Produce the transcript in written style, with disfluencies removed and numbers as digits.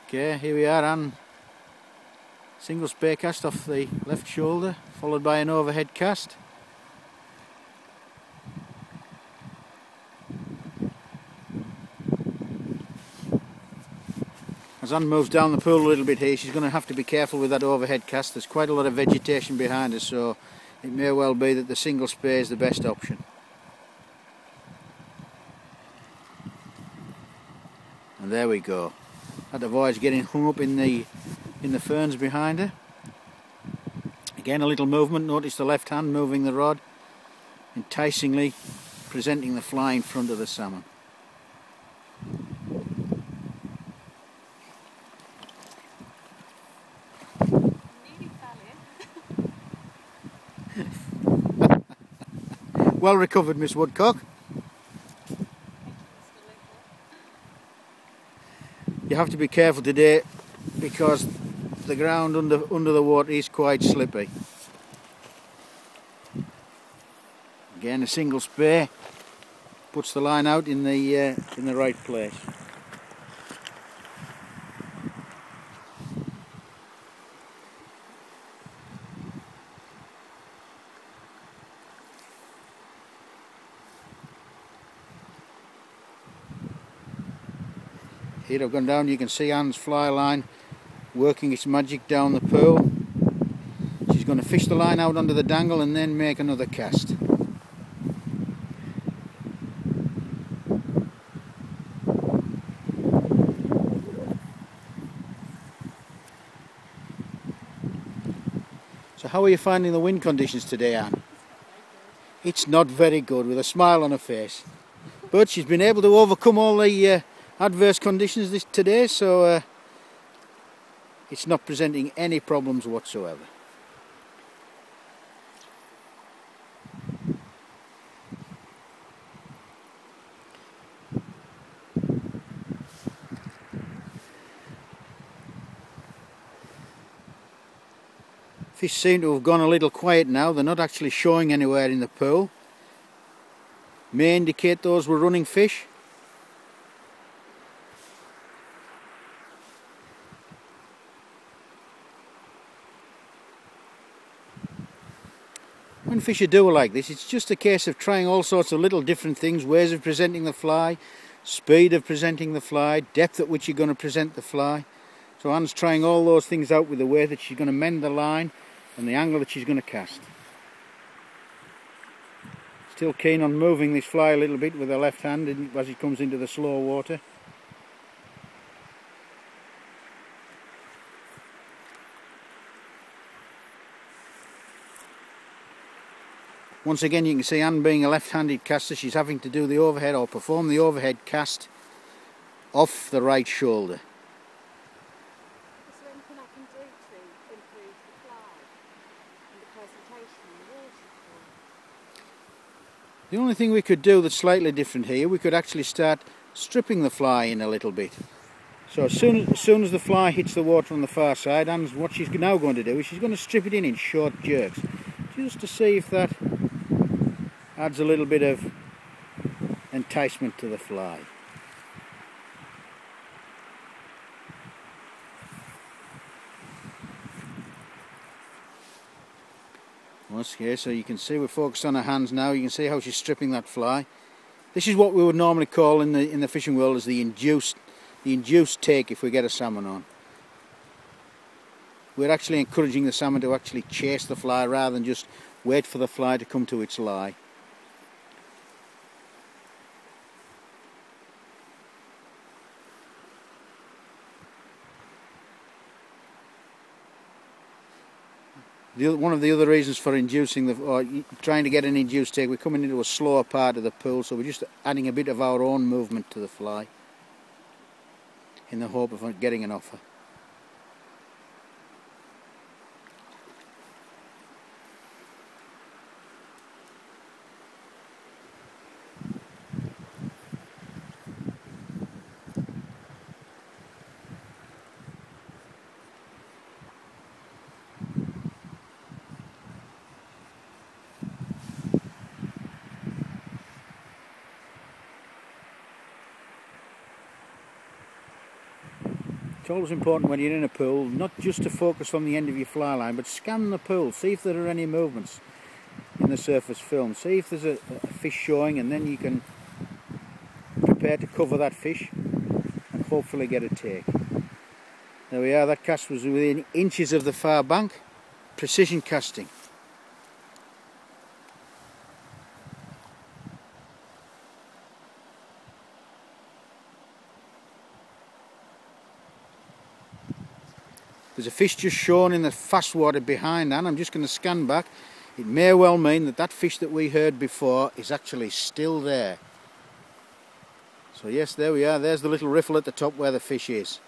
Okay, here we are on single spare cast off the left shoulder, followed by an overhead cast. As Anne moves down the pool a little bit here, she's going to have to be careful with that overhead cast. There's quite a lot of vegetation behind us, so it may well be that the single spare is the best option. And there we go. That avoids getting hung up in the ferns behind her. Again, a little movement. Notice the left hand moving the rod, enticingly presenting the fly in front of the salmon. Well recovered, Miss Woodcock. You have to be careful today because the ground under the water is quite slippy. Again, a single spare puts the line out in the right place. Here I've gone down, you can see Anne's fly line working its magic down the pool. She's going to fish the line out under the dangle and then make another cast. So how are you finding the wind conditions today, Anne? It's not very good, with a smile on her face. But she's been able to overcome all the adverse conditions today, so it's not presenting any problems whatsoever. Fish seem to have gone a little quiet now. They're not actually showing anywhere in the pool. May indicate those were running fish. When fish are doer like this, it's just a case of trying all sorts of little different things, ways of presenting the fly, speed of presenting the fly, depth at which you're going to present the fly. So Anne's trying all those things out with the way that she's going to mend the line and the angle that she's going to cast. Still keen on moving this fly a little bit with her left hand as it comes into the slow water. Once again, you can see Anne, being a left-handed caster, she's having to do the overhead or perform the overhead cast off the right shoulder. Is there anything I can do to improve the fly and the presentation in the water? The only thing we could do that's slightly different here, we could actually start stripping the fly in a little bit. So as soon as the fly hits the water on the far side, Anne's, what she's now going to do is she's going to strip it in short jerks, just to see if that adds a little bit of enticement to the fly. Once here, so you can see we're focused on her hands now. You can see how she's stripping that fly. This is what we would normally call in the fishing world as the induced take if we get a salmon on. We're actually encouraging the salmon to actually chase the fly rather than just wait for the fly to come to its lie. One of the other reasons for inducing or trying to get an induced take, we're coming into a slower part of the pool, so we're just adding a bit of our own movement to the fly in the hope of getting an offer. It's always important when you're in a pool not just to focus on the end of your fly line, but scan the pool, see if there are any movements in the surface film, see if there's a fish showing, and then you can prepare to cover that fish and hopefully get a take. There we are, that cast was within inches of the far bank. Precision casting. There's a fish just shown in the fast water behind, and I'm just going to scan back. It may well mean that that fish that we heard before is actually still there. So yes, there we are, there's the little riffle at the top where the fish is.